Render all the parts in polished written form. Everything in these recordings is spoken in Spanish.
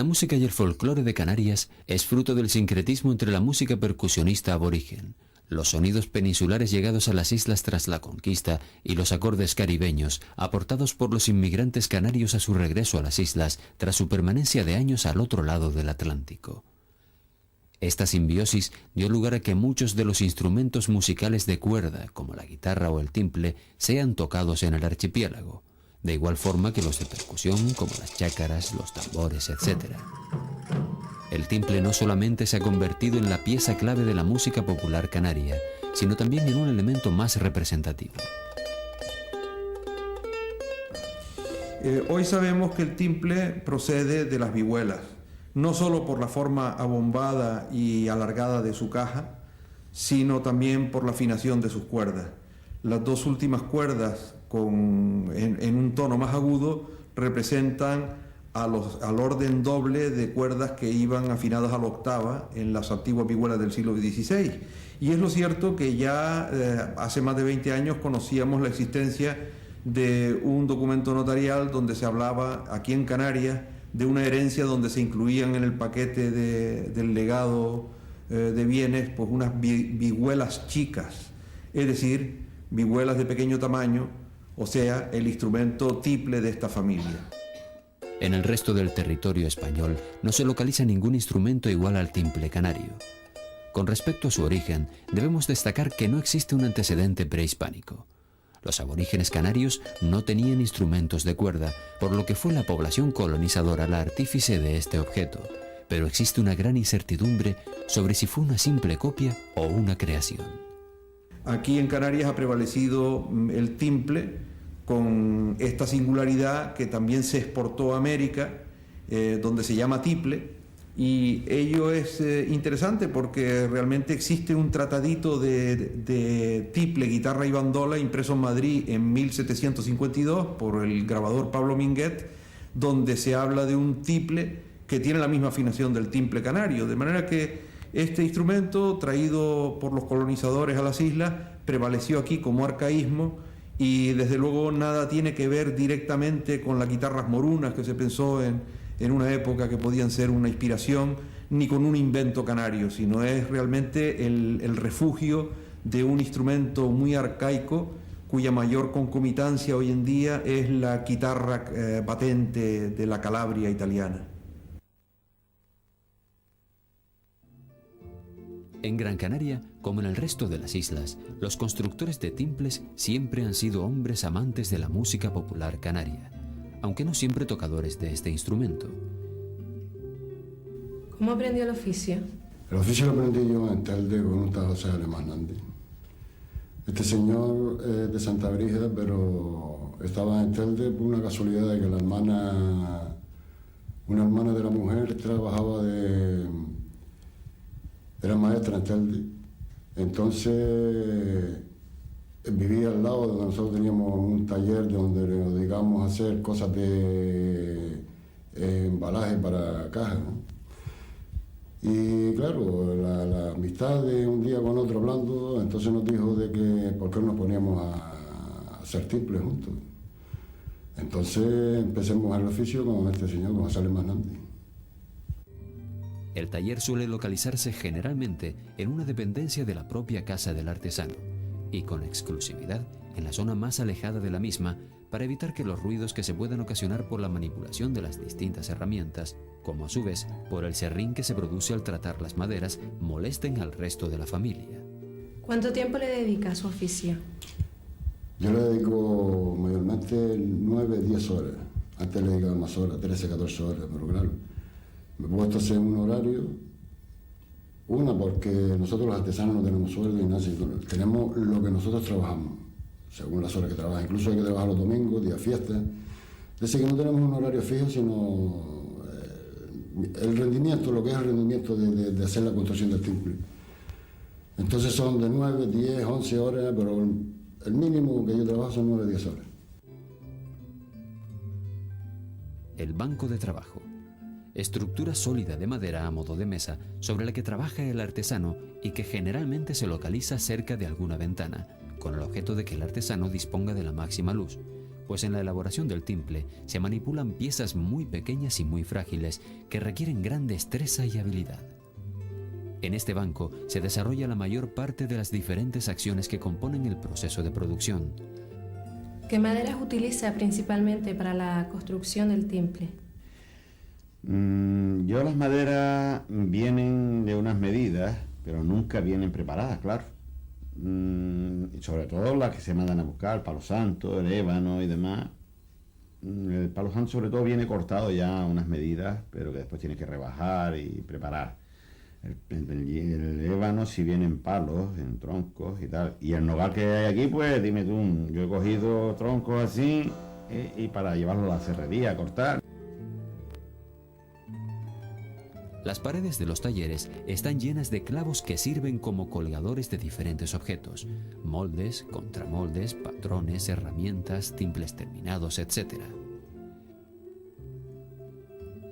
música y el folclore de Canarias es fruto del sincretismo entre la música percusionista aborigen, los sonidos peninsulares llegados a las islas tras la conquista y los acordes caribeños aportados por los inmigrantes canarios a su regreso a las islas tras su permanencia de años al otro lado del Atlántico. Esta simbiosis dio lugar a que muchos de los instrumentos musicales de cuerda, como la guitarra o el timple, sean tocados en el archipiélago, de igual forma que los de percusión, como las chácaras, los tambores, etc. El timple no solamente se ha convertido en la pieza clave de la música popular canaria, sino también en un elemento más representativo. Hoy sabemos que el timple procede de las vihuelas, no solo por la forma abombada y alargada de su caja, sino también por la afinación de sus cuerdas. Las dos últimas cuerdas en un tono más agudo representan al orden doble de cuerdas que iban afinadas a la octava en las antiguas vihuelas del siglo XVI. Y es lo cierto que ya hace más de 20 años conocíamos la existencia de un documento notarial donde se hablaba aquí en Canarias de una herencia donde se incluían en el paquete del legado de bienes pues unas vihuelas chicas, es decir, vihuelas de pequeño tamaño, o sea, el instrumento tiple de esta familia. En el resto del territorio español no se localiza ningún instrumento igual al timple canario. Con respecto a su origen, debemos destacar que no existe un antecedente prehispánico. Los aborígenes canarios no tenían instrumentos de cuerda, por lo que fue la población colonizadora la artífice de este objeto, pero existe una gran incertidumbre sobre si fue una simple copia o una creación. Aquí en Canarias ha prevalecido el timple, con esta singularidad que también se exportó a América, donde se llama tiple, y ello es interesante porque realmente existe un tratadito de tiple, guitarra y bandola impreso en Madrid en 1752 por el grabador Pablo Minguet, donde se habla de un tiple que tiene la misma afinación del timple canario, de manera que este instrumento, traído por los colonizadores a las islas, prevaleció aquí como arcaísmo, y desde luego nada tiene que ver directamente con las guitarras morunas que se pensó en una época que podían ser una inspiración, ni con un invento canario, sino es realmente el refugio de un instrumento muy arcaico cuya mayor concomitancia hoy en día es la guitarra patente de la Calabria italiana. En Gran Canaria, como en el resto de las islas, los constructores de timples siempre han sido hombres amantes de la música popular canaria, aunque no siempre tocadores de este instrumento. ¿Cómo aprendió el oficio? El oficio lo aprendí yo en Telde con un tal José Alemán Hernández. Este señor es de Santa Brígida, pero estaba en Telde por una casualidad de que una hermana de la mujer era maestra en Telde. Entonces vivía al lado donde nosotros teníamos un taller donde nos dedicamos a hacer cosas de embalaje para cajas, ¿no? Y claro, la amistad de un día con otro hablando, entonces nos dijo de que por qué no nos poníamos a hacer timples juntos. Entonces empecemos el oficio con este señor, con José Alemán Hernández. El taller suele localizarse generalmente en una dependencia de la propia casa del artesano y con exclusividad en la zona más alejada de la misma para evitar que los ruidos que se puedan ocasionar por la manipulación de las distintas herramientas, como a su vez por el serrín que se produce al tratar las maderas, molesten al resto de la familia. ¿Cuánto tiempo le dedica a su oficio? Yo le dedico mayormente 9-10 horas. Antes le dedicaba más horas, 13-14 horas, pero claro, me he puesto a hacer un horario, porque nosotros los artesanos no tenemos sueldo ni nada, tenemos lo que nosotros trabajamos, según las horas que trabajan. Incluso hay que trabajar los domingos, días fiestas. Es decir, que no tenemos un horario fijo, sino el rendimiento, lo que es el rendimiento de hacer la construcción del timple. Entonces son de 9, 10, 11 horas, pero el mínimo que yo trabajo son 9, 10 horas. El banco de trabajo. Estructura sólida de madera a modo de mesa sobre la que trabaja el artesano y que generalmente se localiza cerca de alguna ventana, con el objeto de que el artesano disponga de la máxima luz, pues en la elaboración del timple se manipulan piezas muy pequeñas y muy frágiles que requieren gran destreza y habilidad. En este banco se desarrolla la mayor parte de las diferentes acciones que componen el proceso de producción. ¿Qué maderas utiliza principalmente para la construcción del timple? Yo las maderas vienen de unas medidas, pero nunca vienen preparadas, claro. Y sobre todo las que se mandan a buscar, palo santo, el ébano y demás. El palo santo sobre todo viene cortado ya a unas medidas, pero que después tiene que rebajar y preparar. El ébano sí viene en palos, en troncos y tal. Y el nogal que hay aquí, pues dime tú, yo he cogido troncos así y para llevarlo a la serrería a cortar. Las paredes de los talleres están llenas de clavos que sirven como colgadores de diferentes objetos, moldes, contramoldes, patrones, herramientas, timples terminados, etc.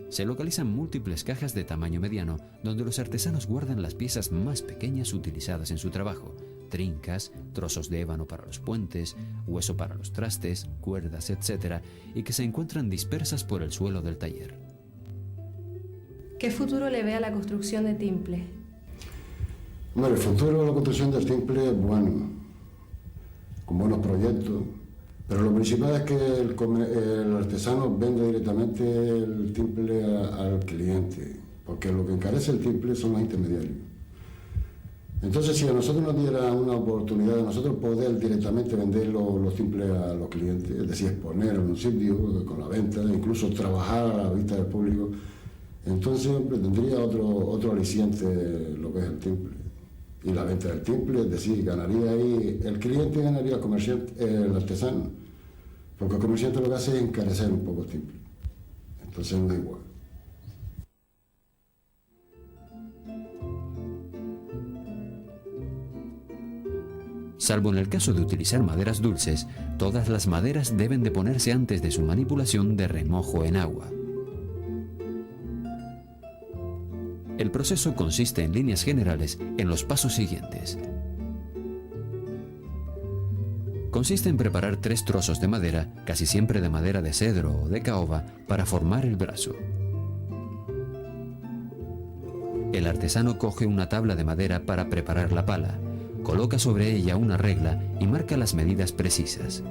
Se localizan múltiples cajas de tamaño mediano donde los artesanos guardan las piezas más pequeñas utilizadas en su trabajo, trincas, trozos de ébano para los puentes, hueso para los trastes, cuerdas, etc., y que se encuentran dispersas por el suelo del taller. ¿Qué futuro le ve a la construcción de timple? Bueno, el futuro de la construcción del timple es bueno, con buenos proyectos, pero lo principal es que el artesano vende directamente el timple al cliente, porque lo que encarece el timple son los intermediarios. Entonces, si a nosotros nos diera una oportunidad de nosotros poder directamente vender los timples a los clientes, es decir, exponer en un sitio con la venta, incluso trabajar a la vista del público, entonces tendría otro aliciente lo que es el timple y la venta del timple, es decir, ganaría ahí el cliente, ganaría el comerciante, el artesano, porque el comerciante lo que hace es encarecer un poco el timple, entonces no es igual. Salvo en el caso de utilizar maderas dulces, todas las maderas deben de ponerse antes de su manipulación de remojo en agua. El proceso consiste en líneas generales en los pasos siguientes. Consiste en preparar 3 trozos de madera, casi siempre de madera de cedro o de caoba, para formar el brazo. El artesano coge una tabla de madera para preparar la pala, coloca sobre ella una regla y marca las medidas precisas.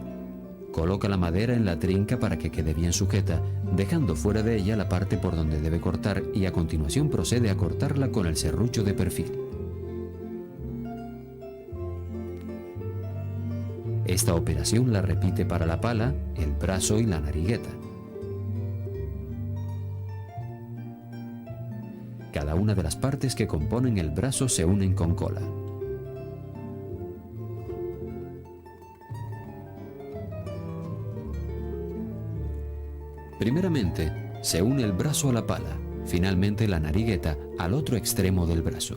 Coloca la madera en la trinca para que quede bien sujeta, dejando fuera de ella la parte por donde debe cortar y a continuación procede a cortarla con el serrucho de perfil. Esta operación la repite para la pala, el brazo y la narigueta. Cada una de las partes que componen el brazo se unen con cola. Primeramente, se une el brazo a la pala, finalmente la narigueta al otro extremo del brazo.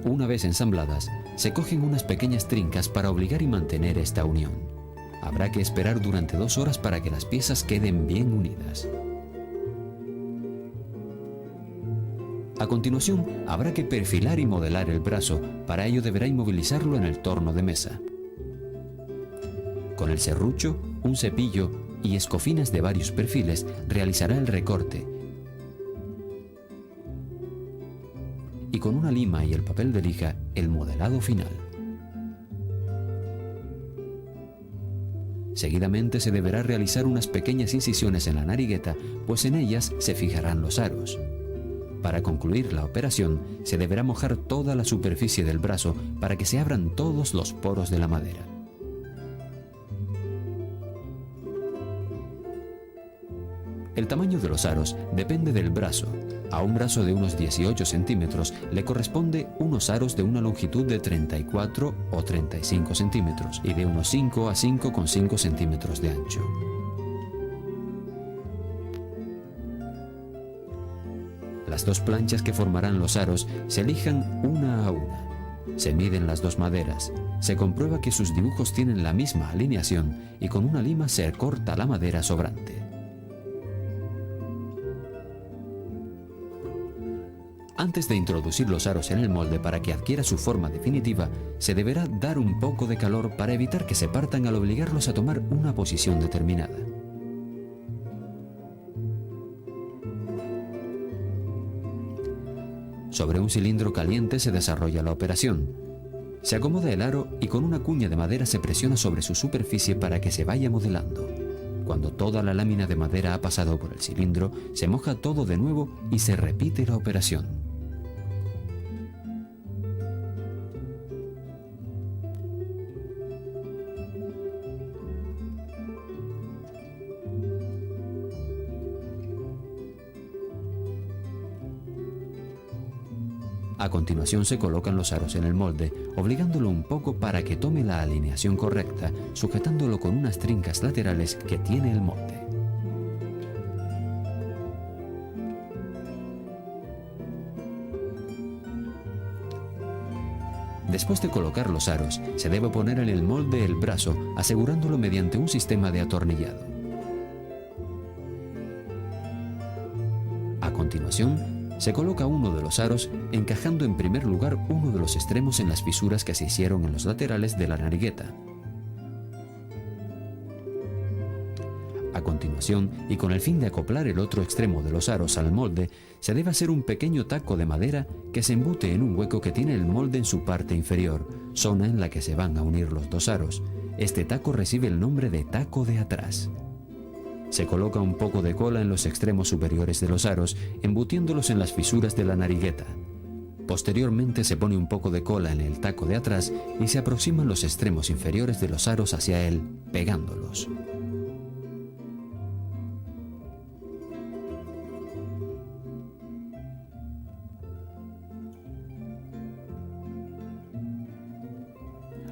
Una vez ensambladas, se cogen unas pequeñas trincas para obligar y mantener esta unión. Habrá que esperar durante 2 horas para que las piezas queden bien unidas. A continuación, habrá que perfilar y modelar el brazo, para ello deberá inmovilizarlo en el torno de mesa. Con el serrucho, un cepillo y escofinas de varios perfiles realizará el recorte. Y con una lima y el papel de lija, el modelado final. Seguidamente se deberá realizar unas pequeñas incisiones en la narigueta, pues en ellas se fijarán los aros. Para concluir la operación, se deberá mojar toda la superficie del brazo para que se abran todos los poros de la madera. El tamaño de los aros depende del brazo. A un brazo de unos 18 centímetros le corresponde unos aros de una longitud de 34 o 35 centímetros y de unos 5 a 5,5 centímetros de ancho. Las 2 planchas que formarán los aros se lijan una a una. Se miden las 2 maderas, se comprueba que sus dibujos tienen la misma alineación y con una lima se corta la madera sobrante. Antes de introducir los aros en el molde para que adquiera su forma definitiva, se deberá dar un poco de calor para evitar que se partan al obligarlos a tomar una posición determinada. Sobre un cilindro caliente se desarrolla la operación. Se acomoda el aro y con una cuña de madera se presiona sobre su superficie para que se vaya modelando. Cuando toda la lámina de madera ha pasado por el cilindro, se moja todo de nuevo y se repite la operación. A continuación se colocan los aros en el molde, obligándolo un poco para que tome la alineación correcta, sujetándolo con unas trincas laterales que tiene el molde. Después de colocar los aros, se debe poner en el molde el brazo, asegurándolo mediante un sistema de atornillado. A continuación, se coloca uno de los aros, encajando en primer lugar uno de los extremos en las fisuras que se hicieron en los laterales de la narigueta. A continuación, y con el fin de acoplar el otro extremo de los aros al molde, se debe hacer un pequeño taco de madera que se embute en un hueco que tiene el molde en su parte inferior, zona en la que se van a unir los dos aros. Este taco recibe el nombre de taco de atrás. Se coloca un poco de cola en los extremos superiores de los aros, embutiéndolos en las fisuras de la narigueta. Posteriormente se pone un poco de cola en el taco de atrás y se aproximan los extremos inferiores de los aros hacia él, pegándolos.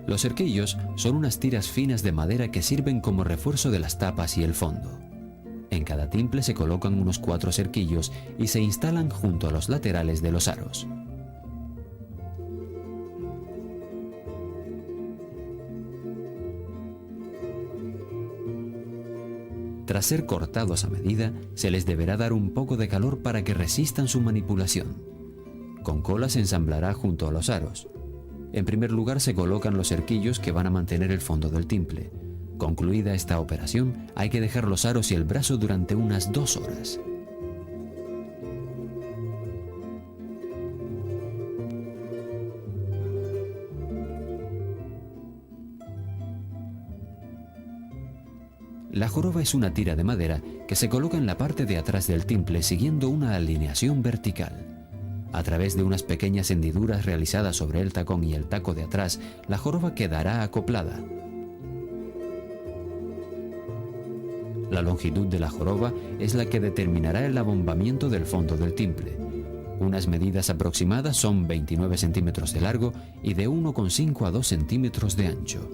Los cerquillos son unas tiras finas de madera que sirven como refuerzo de las tapas y el fondo. En cada timple se colocan unos 4 cerquillos y se instalan junto a los laterales de los aros. Tras ser cortados a medida, se les deberá dar un poco de calor para que resistan su manipulación. Con cola se ensamblará junto a los aros. En primer lugar se colocan los cerquillos que van a mantener el fondo del timple. Concluida esta operación, hay que dejar los aros y el brazo durante unas 2 horas. La joroba es una tira de madera que se coloca en la parte de atrás del timple siguiendo una alineación vertical. A través de unas pequeñas hendiduras realizadas sobre el tacón y el taco de atrás, la joroba quedará acoplada. La longitud de la joroba es la que determinará el abombamiento del fondo del timple. Unas medidas aproximadas son 29 centímetros de largo y de 1,5 a 2 centímetros de ancho.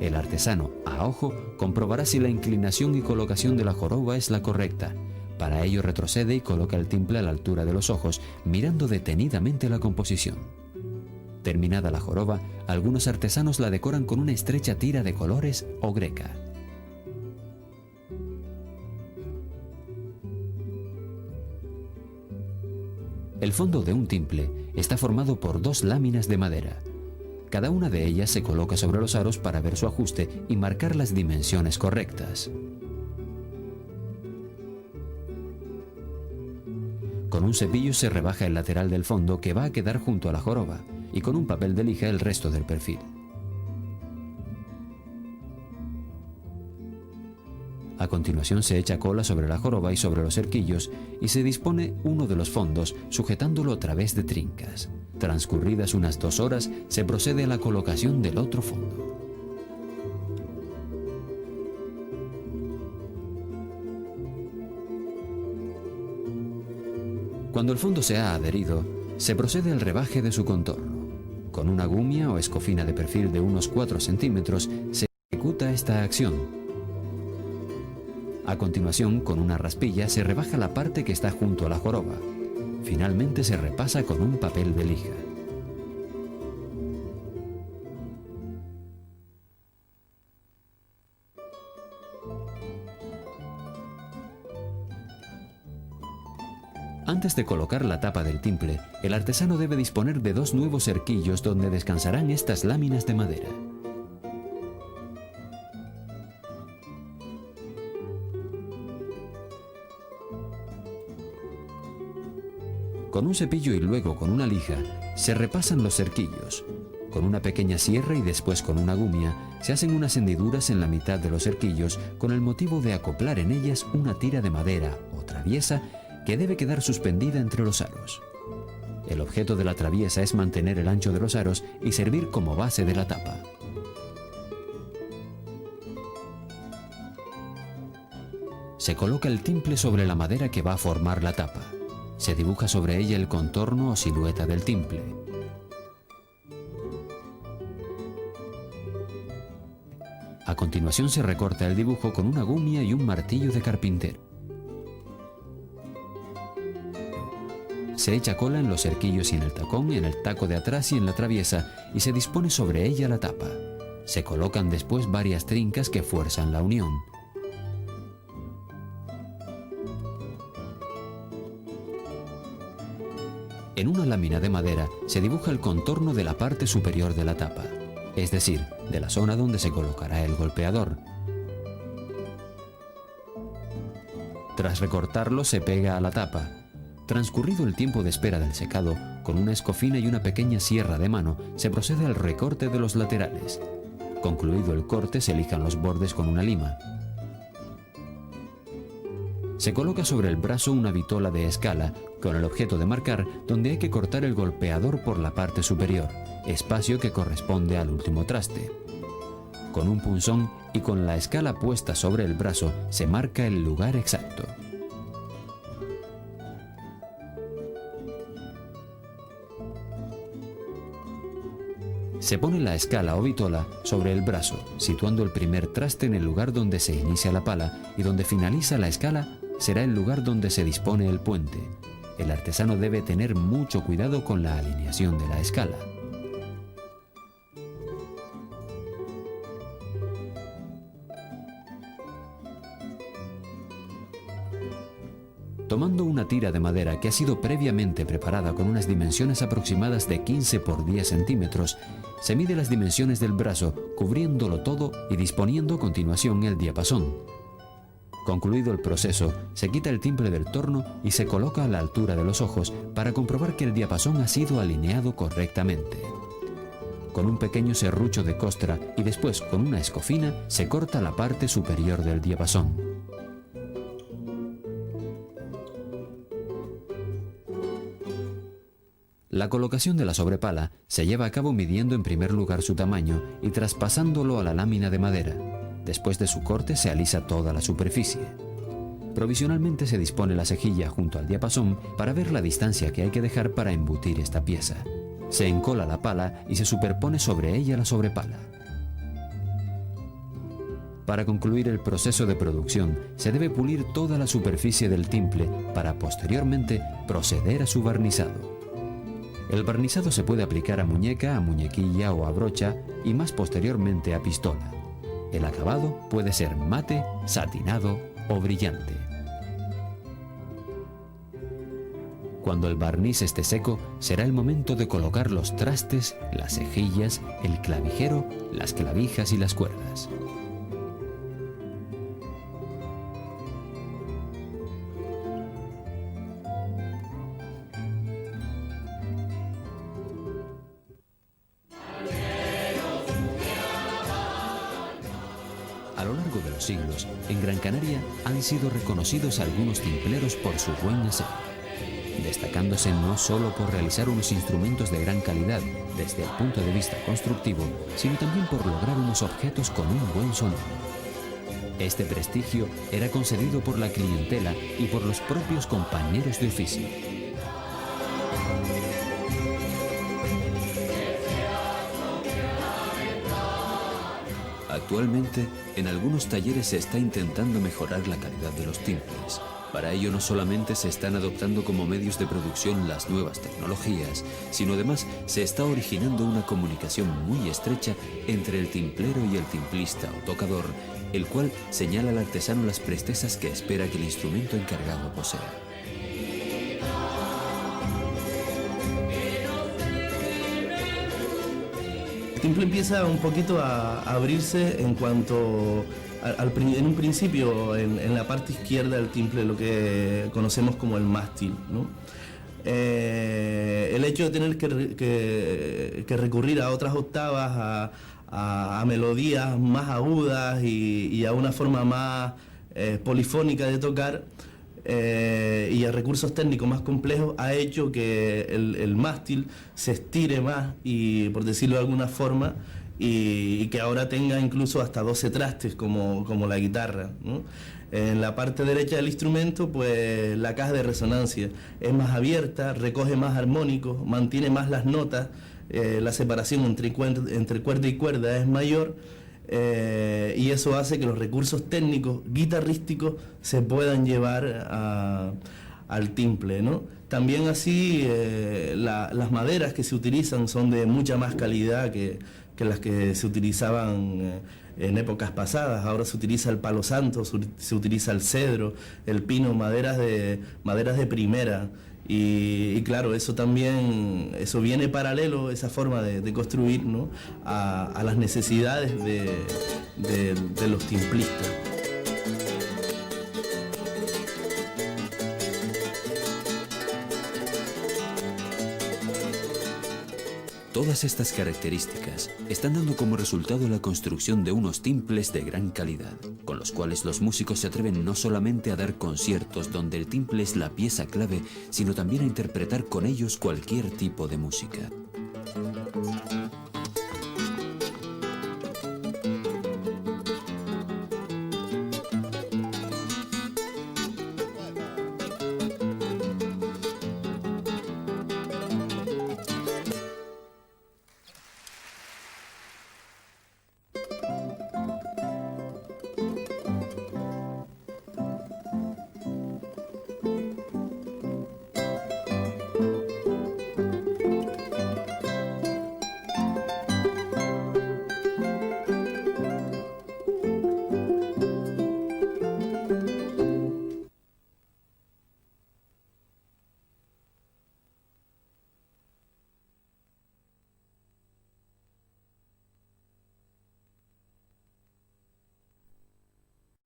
El artesano, a ojo, comprobará si la inclinación y colocación de la joroba es la correcta. Para ello retrocede y coloca el timple a la altura de los ojos, mirando detenidamente la composición. Terminada la joroba, algunos artesanos la decoran con una estrecha tira de colores o greca. El fondo de un timple está formado por 2 láminas de madera. Cada una de ellas se coloca sobre los aros para ver su ajuste y marcar las dimensiones correctas. Con un cepillo se rebaja el lateral del fondo que va a quedar junto a la joroba y con un papel de lija el resto del perfil. A continuación se echa cola sobre la joroba y sobre los cerquillos y se dispone uno de los fondos sujetándolo a través de trincas. Transcurridas unas 2 horas, se procede a la colocación del otro fondo. Cuando el fondo se ha adherido, se procede al rebaje de su contorno. Con una gumia o escofina de perfil de unos 4 centímetros se ejecuta esta acción. A continuación, con una raspilla se rebaja la parte que está junto a la joroba. Finalmente se repasa con un papel de lija. Antes de colocar la tapa del timple, el artesano debe disponer de 2 nuevos cerquillos donde descansarán estas láminas de madera. Con un cepillo y luego con una lija, se repasan los cerquillos. Con una pequeña sierra y después con una gumia, se hacen unas hendiduras en la mitad de los cerquillos con el motivo de acoplar en ellas una tira de madera o traviesa que debe quedar suspendida entre los aros. El objeto de la traviesa es mantener el ancho de los aros y servir como base de la tapa. Se coloca el timple sobre la madera que va a formar la tapa. Se dibuja sobre ella el contorno o silueta del timple. A continuación se recorta el dibujo con una gumia y un martillo de carpintero. Se echa cola en los cerquillos y en el tacón, en el taco de atrás y en la traviesa, y se dispone sobre ella la tapa. Se colocan después varias trincas que fuerzan la unión. En una lámina de madera se dibuja el contorno de la parte superior de la tapa, es decir, de la zona donde se colocará el golpeador. Tras recortarlo se pega a la tapa. Transcurrido el tiempo de espera del secado, con una escofina y una pequeña sierra de mano se procede al recorte de los laterales. Concluido el corte se lijan los bordes con una lima. Se coloca sobre el brazo una vitola de escala con el objeto de marcar donde hay que cortar el golpeador por la parte superior, espacio que corresponde al último traste. Con un punzón y con la escala puesta sobre el brazo se marca el lugar exacto. Se pone la escala o vitola sobre el brazo, situando el primer traste en el lugar donde se inicia la pala y donde finaliza la escala será el lugar donde se dispone el puente. El artesano debe tener mucho cuidado con la alineación de la escala. Tomando una tira de madera que ha sido previamente preparada con unas dimensiones aproximadas de 15 por 10 centímetros, se mide las dimensiones del brazo, cubriéndolo todo y disponiendo a continuación el diapasón. Concluido el proceso, se quita el timple del torno y se coloca a la altura de los ojos para comprobar que el diapasón ha sido alineado correctamente. Con un pequeño serrucho de costra y después con una escofina se corta la parte superior del diapasón. La colocación de la sobrepala se lleva a cabo midiendo en primer lugar su tamaño y traspasándolo a la lámina de madera. Después de su corte se alisa toda la superficie. Provisionalmente se dispone la cejilla junto al diapasón para ver la distancia que hay que dejar para embutir esta pieza. Se encola la pala y se superpone sobre ella la sobrepala. Para concluir el proceso de producción se debe pulir toda la superficie del timple para posteriormente proceder a su barnizado. El barnizado se puede aplicar a muñeca, a muñequilla o a brocha y más posteriormente a pistola. El acabado puede ser mate, satinado o brillante. Cuando el barniz esté seco, será el momento de colocar los trastes, las cejillas, el clavijero, las clavijas y las cuerdas. A lo largo de los siglos, en Gran Canaria han sido reconocidos algunos timpleros por su buen hacer, destacándose no solo por realizar unos instrumentos de gran calidad desde el punto de vista constructivo, sino también por lograr unos objetos con un buen sonido. Este prestigio era concedido por la clientela y por los propios compañeros de oficio. Actualmente, en algunos talleres se está intentando mejorar la calidad de los timples. Para ello no solamente se están adoptando como medios de producción las nuevas tecnologías, sino además se está originando una comunicación muy estrecha entre el timplero y el timplista o tocador, el cual señala al artesano las prestezas que espera que el instrumento encargado posea. timple empieza un poquito a abrirse en cuanto en un principio en la parte izquierda del timple, lo que conocemos como el mástil, ¿no? El hecho de tener que recurrir a otras octavas, a melodías más agudas y a una forma más polifónica de tocar, y a recursos técnicos más complejos, ha hecho que el mástil se estire más, y por decirlo de alguna forma, y que ahora tenga incluso hasta 12 trastes como la guitarra, ¿no? En la parte derecha del instrumento, pues la caja de resonancia es más abierta, recoge más armónicos, mantiene más las notas, la separación entre cuerda y cuerda es mayor, y eso hace que los recursos técnicos guitarrísticos se puedan llevar al timple, ¿no? También así las maderas que se utilizan son de mucha más calidad que las que se utilizaban en épocas pasadas. Ahora se utiliza el palo santo, se utiliza el cedro, el pino, maderas de primera. Y claro, eso viene paralelo, esa forma de construir, ¿no?, a las necesidades de los timplistas. Todas estas características están dando como resultado la construcción de unos timples de gran calidad, con los cuales los músicos se atreven no solamente a dar conciertos donde el timple es la pieza clave, sino también a interpretar con ellos cualquier tipo de música.